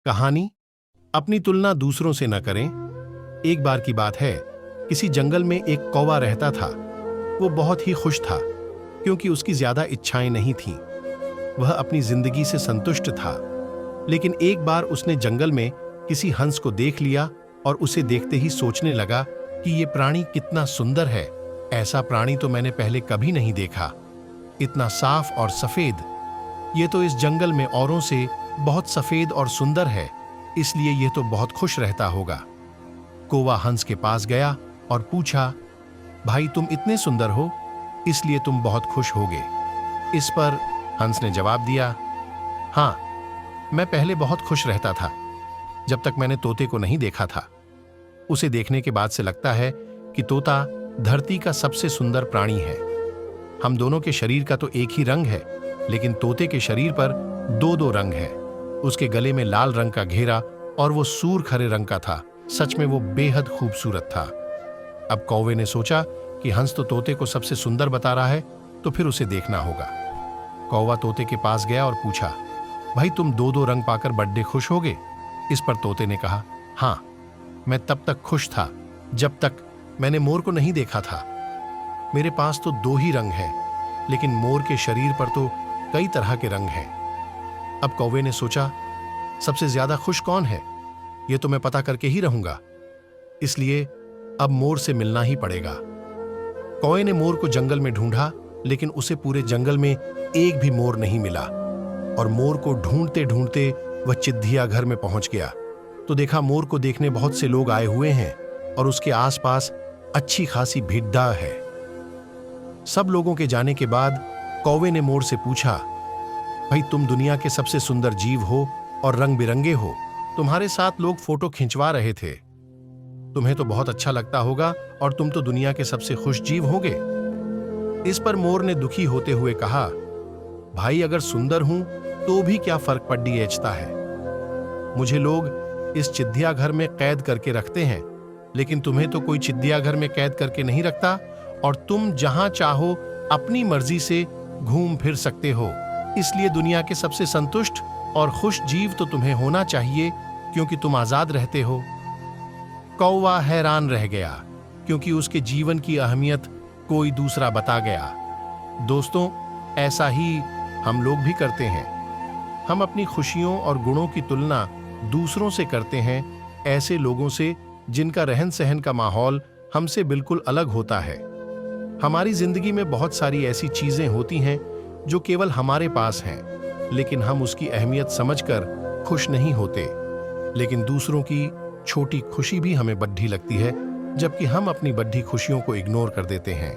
कहानी। अपनी तुलना दूसरों से न करें। एक बार की बात है, किसी जंगल में एक कौवा रहता था। वो बहुत ही खुश था क्योंकि उसकी ज्यादा इच्छाएं नहीं थीं। वह अपनी जिंदगी से संतुष्ट था। लेकिन एक बार उसने जंगल में किसी हंस को देख लिया और उसे देखते ही सोचने लगा कि ये प्राणी कितना सुंदर है। ऐसा प्राणी तो मैंने पहले कभी नहीं देखा। इतना साफ और सफेद। ये तो इस जंगल में औरों से बहुत सफेद और सुंदर है, इसलिए यह तो बहुत खुश रहता होगा। कौवा हंस के पास गया और पूछा, भाई तुम इतने सुंदर हो, इसलिए तुम बहुत खुश होगे। इस पर हंस ने जवाब दिया, हाँ, मैं पहले बहुत खुश रहता था जब तक मैंने तोते को नहीं देखा था। उसे देखने के बाद से लगता है कि तोता धरती का सबसे सुंदर प्राणी है। हम दोनों के शरीर का तो एक ही रंग है, लेकिन तोते के शरीर पर दो दो रंग है। उसके गले में लाल रंग का घेरा और वो सूर खरे रंग का था। सच में वो बेहद खूबसूरत था। अब कौवे ने सोचा कि हंस तो तोते को सबसे सुंदर बता रहा है, तो फिर उसे देखना होगा। कौवा तोते के पास गया और पूछा, भाई तुम दो दो रंग पाकर बड्डे खुश होगे? इस पर तोते ने कहा, हाँ, मैं तब तक खुश था जब तक मैंने मोर को नहीं देखा था। मेरे पास तो दो ही रंग हैं, लेकिन मोर के शरीर पर तो कई तरह के रंग हैं। अब कौवे ने सोचा, सबसे ज्यादा खुश कौन है, ये तो मैं पता करके ही रहूंगा। इसलिए अब मोर से मिलना ही पड़ेगा। कौवे ने मोर को जंगल में ढूंढा, लेकिन उसे पूरे जंगल में एक भी मोर नहीं मिला। और मोर को ढूंढते ढूंढते वह चिद्धिया घर में पहुंच गया तो देखा मोर को देखने बहुत से लोग आए हुए हैं और उसके आसपास अच्छी खासी भीड़भाड़ है। सब लोगों के जाने के बाद कौवे ने मोर से पूछा, भाई तुम दुनिया के सबसे सुंदर जीव हो और रंग बिरंगे हो। तुम्हारे साथ लोग फोटो खिंचवा रहे थे। तुम्हें तो बहुत अच्छा लगता होगा और तुम तो दुनिया के सबसे खुश जीव होगे। इस पर मोर ने दुखी होते हुए कहा, भाई अगर सुंदर हूं तो भी क्या फर्क पड़ता है। मुझे लोग इस चिद्धिया घर में कैद करके रखते हैं, लेकिन तुम्हें तो कोई चिद्धिया घर में कैद करके नहीं रखता और तुम जहां चाहो अपनी मर्जी से घूम फिर सकते हो। इसलिए दुनिया के सबसे संतुष्ट और खुश जीव तो तुम्हें होना चाहिए, क्योंकि तुम आजाद रहते हो। कौवा हैरान रह गया क्योंकि उसके जीवन की अहमियत कोई दूसरा बता गया। दोस्तों, ऐसा ही हम लोग भी करते हैं। हम अपनी खुशियों और गुणों की तुलना दूसरों से करते हैं, ऐसे लोगों से जिनका रहन सहन का माहौल हमसे बिल्कुल अलग होता है। हमारी जिंदगी में बहुत सारी ऐसी चीजें होती हैं जो केवल हमारे पास हैं, लेकिन हम उसकी अहमियत समझकर खुश नहीं होते। लेकिन दूसरों की छोटी खुशी भी हमें बड्ढी लगती है, जबकि हम अपनी बड्ढी खुशियों को इग्नोर कर देते हैं।